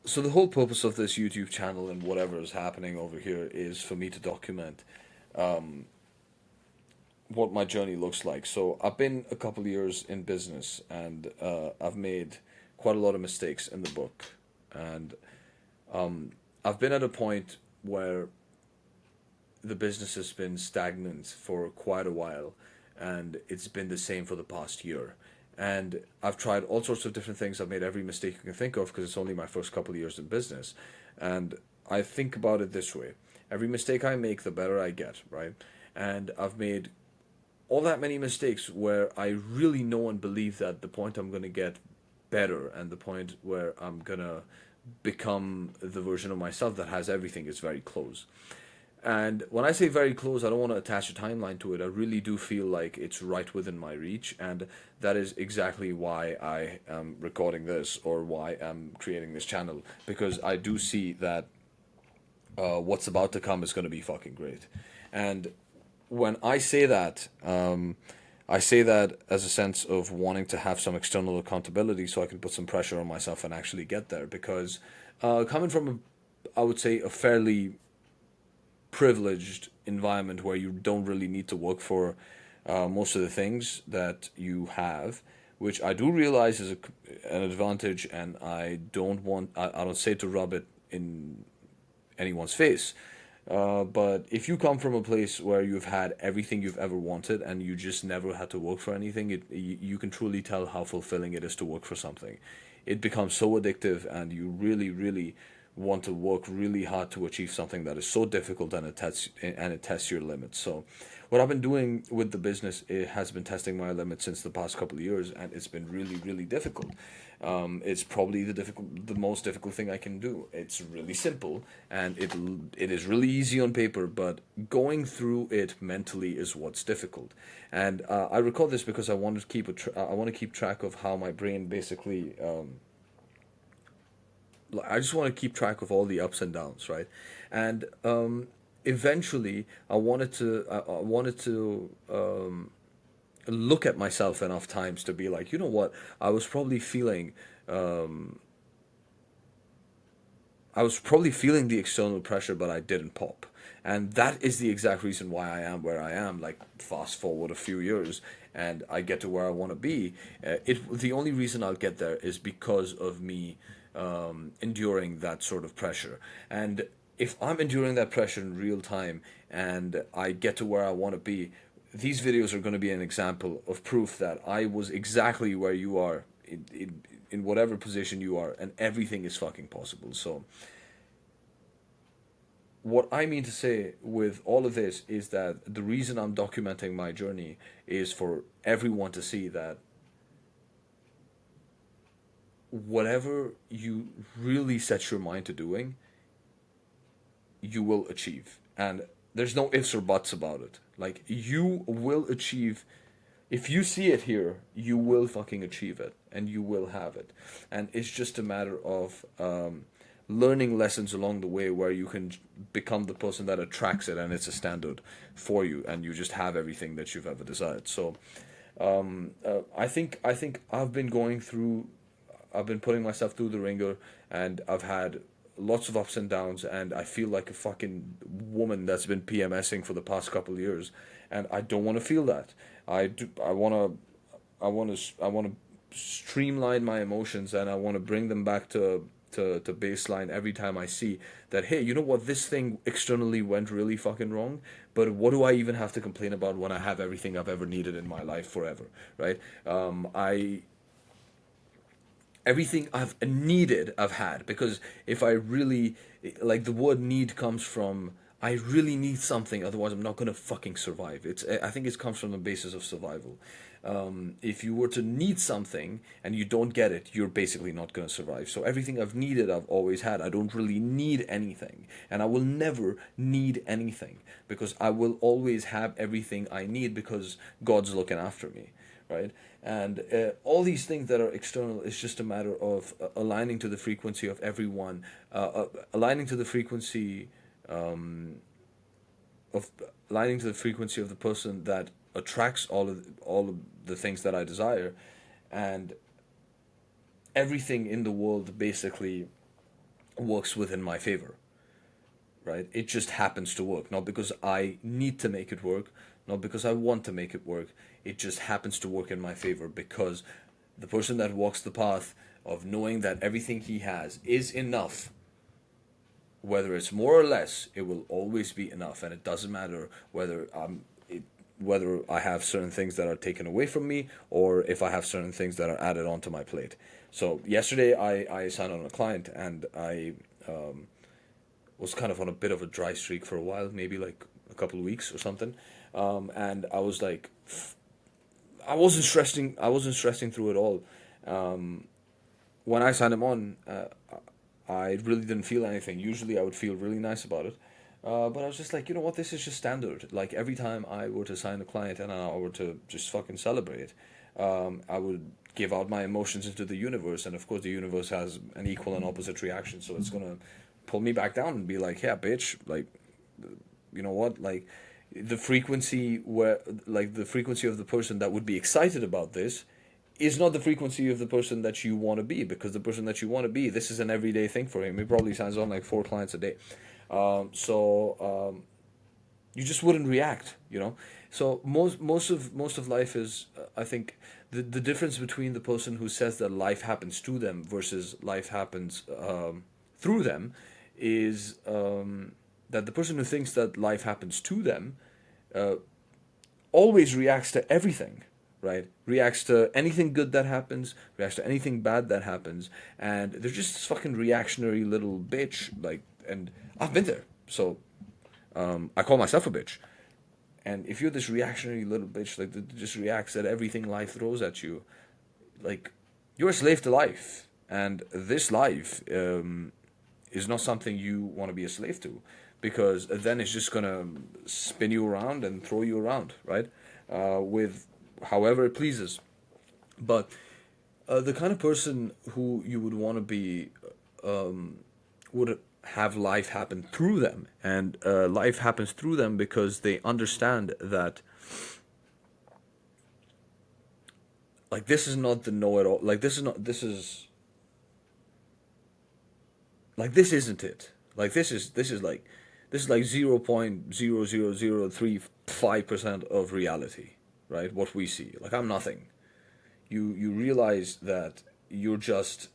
So the whole purpose of this YouTube channel and whatever is happening over here is for me to document what my journey looks like. So I've been a couple years in business, and I've made quite a lot of mistakes in the book, and I've been at a point where the business has been stagnant for quite a while, and it's been the same for the past year. And I've tried all sorts of different things. I've made every mistake you can think of because it's only my first couple of years in business. And I think about it this way: every mistake I make, the better I get, right? And I've made all that many mistakes where I really know and believe that the point I'm going to get better and the point where I'm going to become the version of myself that has everything is very close. And when I say very close, I don't want to attach a timeline to it. I really do feel like it's right within my reach, and that is exactly why I am recording this or why I'm creating this channel, because I do see that what's about to come is going to be fucking great. And when I say that as a sense of wanting to have some external accountability so I can put some pressure on myself and actually get there. Because coming from, I would say, a fairly privileged environment where you don't really need to work for most of the things that you have, which I do realize is an advantage, and I don't say to rub it in anyone's face. But if you come from a place where you've had everything you've ever wanted and you just never had to work for anything, you can truly tell how fulfilling it is to work for something. It becomes so addictive, and you really, really want to work really hard to achieve something that is so difficult, and it tests your limits. So, what I've been doing with the business, it has been testing my limits since the past couple of years, and it's been really, really difficult. It's probably the most difficult thing I can do. It's really simple, and it is really easy on paper, but going through it mentally is what's difficult. And I recall this because I want to I want to keep track of how my brain basically. I just want to keep track of all the ups and downs, right? And eventually, I wanted to look at myself enough times to be like, you know what, I was probably feeling I was probably feeling the external pressure, but I didn't pop. And that is the exact reason why I am where I am. Like, fast forward a few years, and I get to where I want to be. The only reason I'll get there is because of me enduring that sort of pressure. And if I'm enduring that pressure in real time, and I get to where I want to be, these videos are going to be an example of proof that I was exactly where you are in whatever position you are, and everything is fucking possible. So, what I mean to say with all of this is that the reason I'm documenting my journey is for everyone to see that whatever you really set your mind to doing, you will achieve. And there's no ifs or buts about it. Like, you will achieve. If you see it here, you will fucking achieve it, and you will have it. And it's just a matter of learning lessons along the way where you can become the person that attracts it, and it's a standard for you, and you just have everything that you've ever desired. So I think I've been putting myself through the ringer, and I've had lots of ups and downs, and I feel like a fucking woman that's been PMSing for the past couple of years, and I don't want to feel that. I want to streamline my emotions, and I want to bring them back to baseline every time I see that, hey, you know what, this thing externally went really fucking wrong, but what do I even have to complain about when I have everything I've ever needed in my life forever, right? I everything I've needed, I've had. Because if I really, like, the word need comes from, I really need something, otherwise I'm not gonna fucking survive. I think it comes from the basis of survival. If you were to need something and you don't get it, you're basically not gonna survive. So everything I've needed, I've always had. I don't really need anything, and I will never need anything, because I will always have everything I need because God's looking after me, right? And all these things that are external is just a matter of aligning to the frequency of everyone, aligning to the frequency of aligning to the frequency of the person that attracts all of the things that I desire, and everything in the world basically works within my favor, right? It just happens to work, not because I need to make it work, not because I want to make it work. It just happens to work in my favor because the person that walks the path of knowing that everything he has is enough, whether it's more or less, it will always be enough, and it doesn't matter whether I have certain things that are taken away from me or if I have certain things that are added onto my plate. So yesterday I signed on a client, and I was kind of on a bit of a dry streak for a while, maybe like a couple of weeks or something. And I was like, I wasn't stressing through it all. When I signed him on, I really didn't feel anything. Usually I would feel really nice about it. But I was just like, you know what, this is just standard. Like every time I were to sign a client and I were to just fucking celebrate, I would give out my emotions into the universe. And of course, the universe has an equal and opposite reaction. So it's going to pull me back down and be like, yeah, bitch, like, you know what, like the frequency the frequency of the person that would be excited about this is not the frequency of the person that you want to be, because the person that you want to be, this is an everyday thing for him. He probably signs on like 4 clients a day. You just wouldn't react, you know. So most of life is, I think, the difference between the person who says that life happens to them versus life happens through them is that the person who thinks that life happens to them always reacts to everything, right? Reacts to anything good that happens, reacts to anything bad that happens, and they're just this fucking reactionary little bitch. Like, and I've been there, so I call myself a bitch. And if you're this reactionary little bitch, like that just reacts at everything life throws at you, like you're a slave to life, and this life is not something you want to be a slave to, because then it's just gonna spin you around and throw you around, right? With however it pleases. But the kind of person who you would want to be would have life happen through them, and life happens through them because they understand that, like, this is not the know-it-all. Like, this is not. This is like this isn't it. Like this is like 0.00035% of reality, right? What we see. Like, I'm nothing. You realize that you're just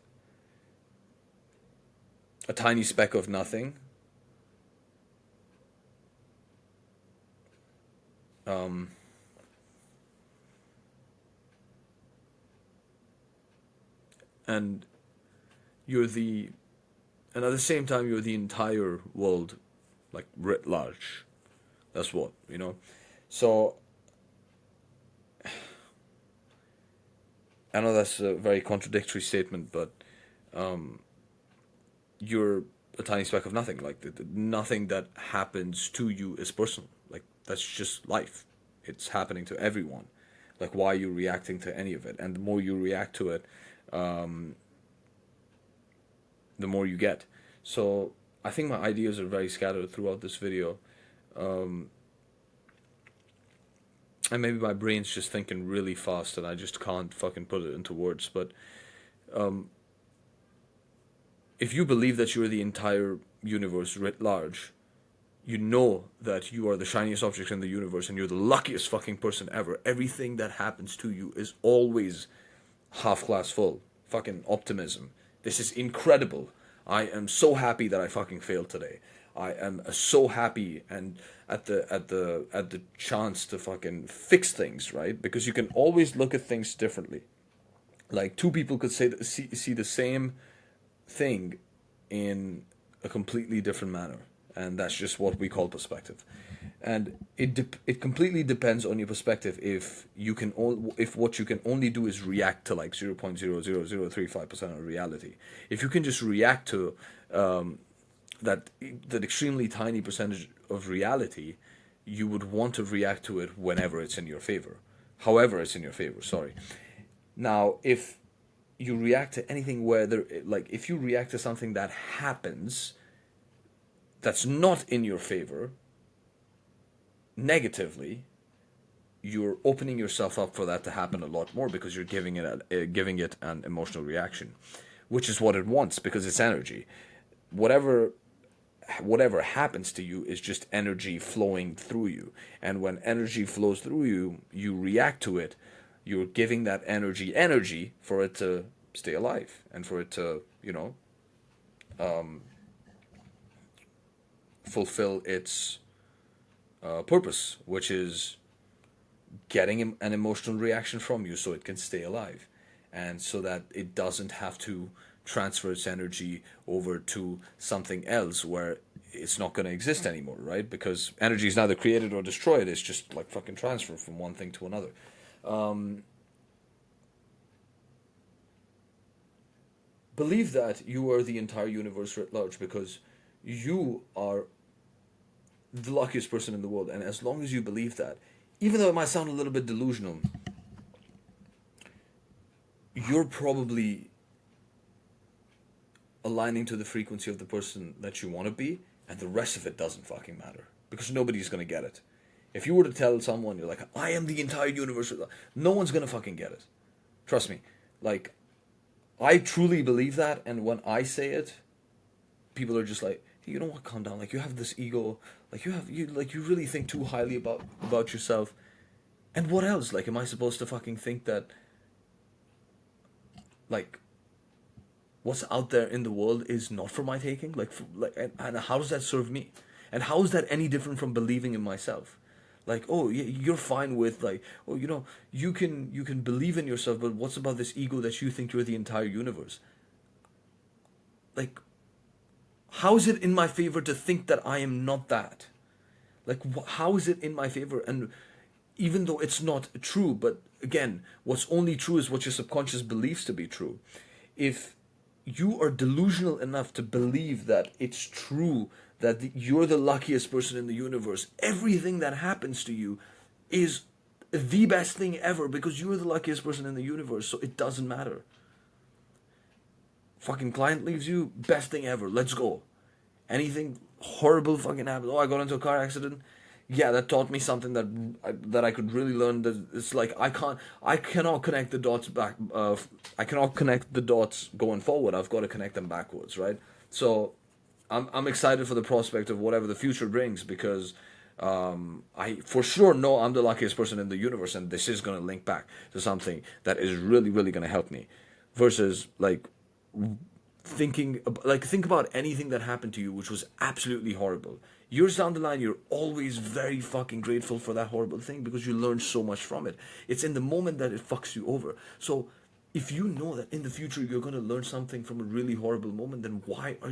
a tiny speck of nothing. Um, and you're the and at the same time you're the entire world, like writ large. That's what, you know. So I know that's a very contradictory statement, but you're a tiny speck of nothing. Like nothing that happens to you is personal. Like that's just life. It's happening to everyone. Like, why are you reacting to any of it? And the more you react to it, the more you get. So I think my ideas are very scattered throughout this video. And maybe my brain's just thinking really fast and I just can't fucking put it into words. But if you believe that you're the entire universe writ large, you know that you are the shiniest object in the universe and you're the luckiest fucking person ever. Everything that happens to you is always half glass full. Fucking optimism. This is incredible. I am so happy that I fucking failed today. I am so happy and at the chance to fucking fix things, right? Because you can always look at things differently. Like two people could see the same thing in a completely different manner, and that's just what we call perspective. And it completely depends on your perspective. If what you can only do is react to like 0.00035% of reality, if you can just react to that extremely tiny percentage of reality, you would want to react to it whenever it's in your favor, however it's in your favor. Sorry. Now, if you react to anything like if you react to something that happens that's not in your favor negatively, you're opening yourself up for that to happen a lot more because you're giving it an emotional reaction, which is what it wants because it's energy. whatever whatever happens to you is just energy flowing through you. And when energy flows through you, you react to it. You're giving that energy for it to stay alive and for it to, fulfill its purpose, which is getting an emotional reaction from you so it can stay alive and so that it doesn't have to transfer its energy over to something else where it's not going to exist anymore, right? Because energy is neither created or destroyed, it's just like fucking transfer from one thing to another. Believe that you are the entire universe writ large, because you are the luckiest person in the world. And as long as you believe that, even though it might sound a little bit delusional, you're probably aligning to the frequency of the person that you want to be, and the rest of it doesn't fucking matter because nobody's gonna get it. If you were to tell someone you're like, I am the entire universe, no one's gonna fucking get it. Trust me. Like, I truly believe that, and when I say it, people are just like, hey, you know what? Calm down. Like, you have this ego. Like, you really think too highly about yourself. And what else? Like, am I supposed to fucking think that, like, what's out there in the world is not for my taking? And how does that serve me? And how is that any different from believing in myself? Like, oh, you're fine with, like, oh, you can believe in yourself, but what's about this ego that you think you're the entire universe? Like, how is it in my favor to think that I am not that? Like, how is it in my favor? And even though it's not true, but again, what's only true is what your subconscious believes to be true. If you are delusional enough to believe that it's true that you're the luckiest person in the universe, everything that happens to you is the best thing ever because you're the luckiest person in the universe, so it doesn't matter. Fucking client leaves you, best thing ever, let's go. Anything horrible fucking happens, oh, I got into a car accident, yeah, that taught me something that I could really learn. That it's like I cannot connect the dots back. I cannot connect the dots going forward. I've got to connect them backwards, right? So, I'm excited for the prospect of whatever the future brings because I for sure know I'm the luckiest person in the universe, and this is going to link back to something that is really really going to help me, versus like think about anything that happened to you which was absolutely horrible. Years down the line, you're always very fucking grateful for that horrible thing because you learned so much from it. It's in the moment that it fucks you over. So if you know that in the future you're going to learn something from a really horrible moment, then why are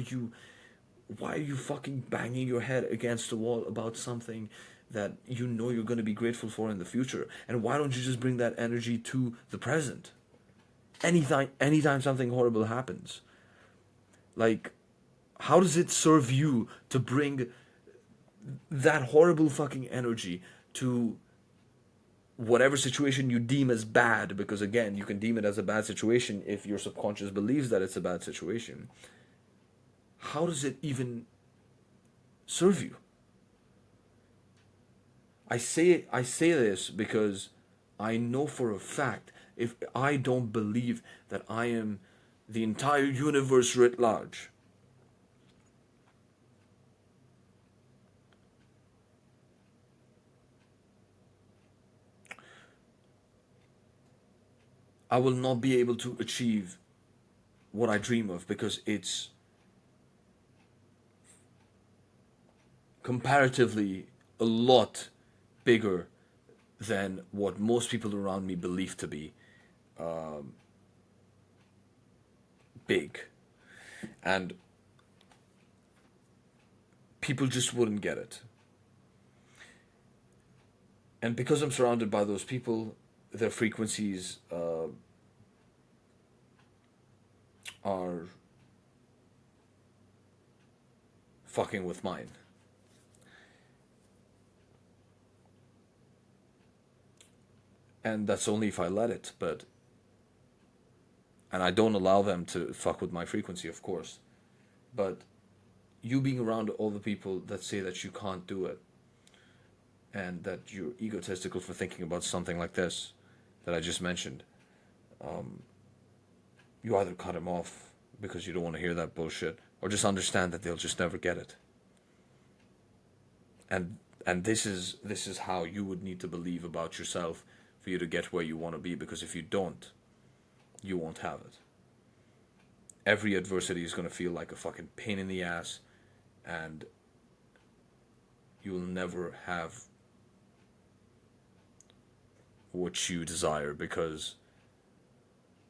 you fucking banging your head against the wall about something that you know you're going to be grateful for in the future? And why don't you just bring that energy to the present? Anytime something horrible happens, like, how does it serve you to bring that horrible fucking energy to whatever situation you deem as bad? Because again, you can deem it as a bad situation if your subconscious believes that it's a bad situation. How does it even serve you? I say this because I know for a fact if I don't believe that I am the entire universe writ large, I will not be able to achieve what I dream of because it's comparatively a lot bigger than what most people around me believe to be big. And people just wouldn't get it. And because I'm surrounded by those people, their frequencies are fucking with mine. And that's only if I let it, and I don't allow them to fuck with my frequency, of course. But you being around all the people that say that you can't do it, and that you're egotistical for thinking about something like this that I just mentioned, you either cut them off because you don't want to hear that bullshit, or just understand that they'll just never get it. And this is how you would need to believe about yourself for you to get where you want to be, because if you don't, you won't have it. Every adversity is going to feel like a fucking pain in the ass, and you will never have what you desire, because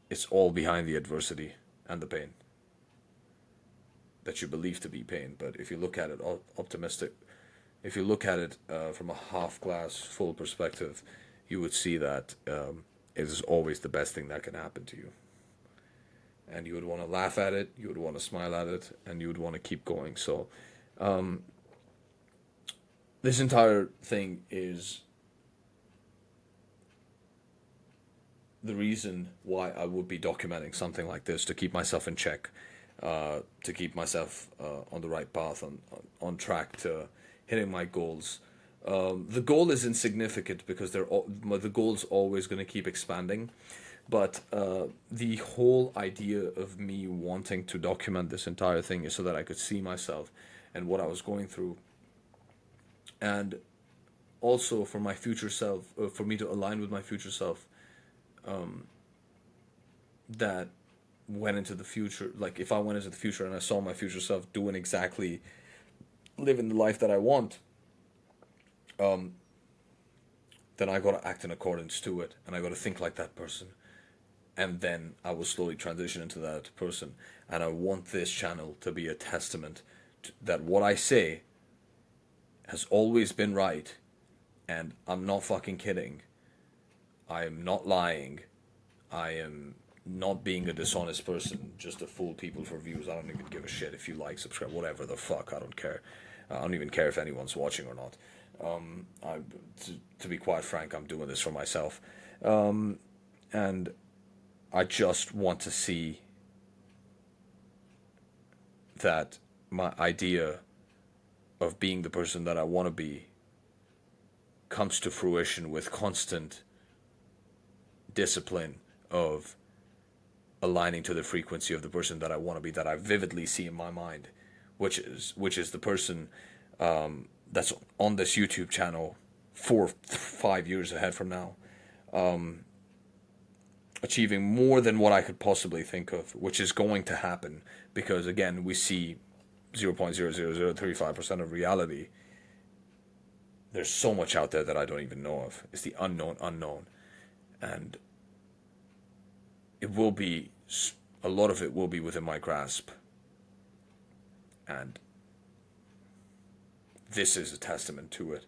it's all behind the adversity and the pain that you believe to be pain. But if you look at it optimistic, if you look at it from a half glass full perspective, you would see that it is always the best thing that can happen to you. And you would want to laugh at it, you would want to smile at it, and you would want to keep going. So this entire thing is the reason why I would be documenting something like this, to keep myself in check, to keep myself on the right path, on track to hitting my goals. The goal is insignificant because the goal's always going to keep expanding. But the whole idea of me wanting to document this entire thing is so that I could see myself and what I was going through. And also for my future self, for me to align with my future self, that went into the future. Like if I went into the future and I saw my future self doing exactly, living the life that I want, then I gotta act in accordance to it, and I gotta think like that person, and then I will slowly transition into that person. And I want this channel to be a testament to that what I say has always been right, and I'm not fucking kidding. I am not lying. I am not being a dishonest person just to fool people for views. I don't even give a shit if you like, subscribe, whatever the fuck. I don't care. I don't even care if anyone's watching or not. To be quite frank, I'm doing this for myself, and I just want to see that my idea of being the person that I want to be comes to fruition with constant discipline of aligning to the frequency of the person that I want to be, that I vividly see in my mind, which is the person that's on this YouTube channel 4-5 years ahead from now, achieving more than what I could possibly think of, which is going to happen because, again, we see 0.00035% of reality. There's so much out there that I don't even know of. It's the unknown. And it will be, a lot of it will be within my grasp. And this is a testament to it.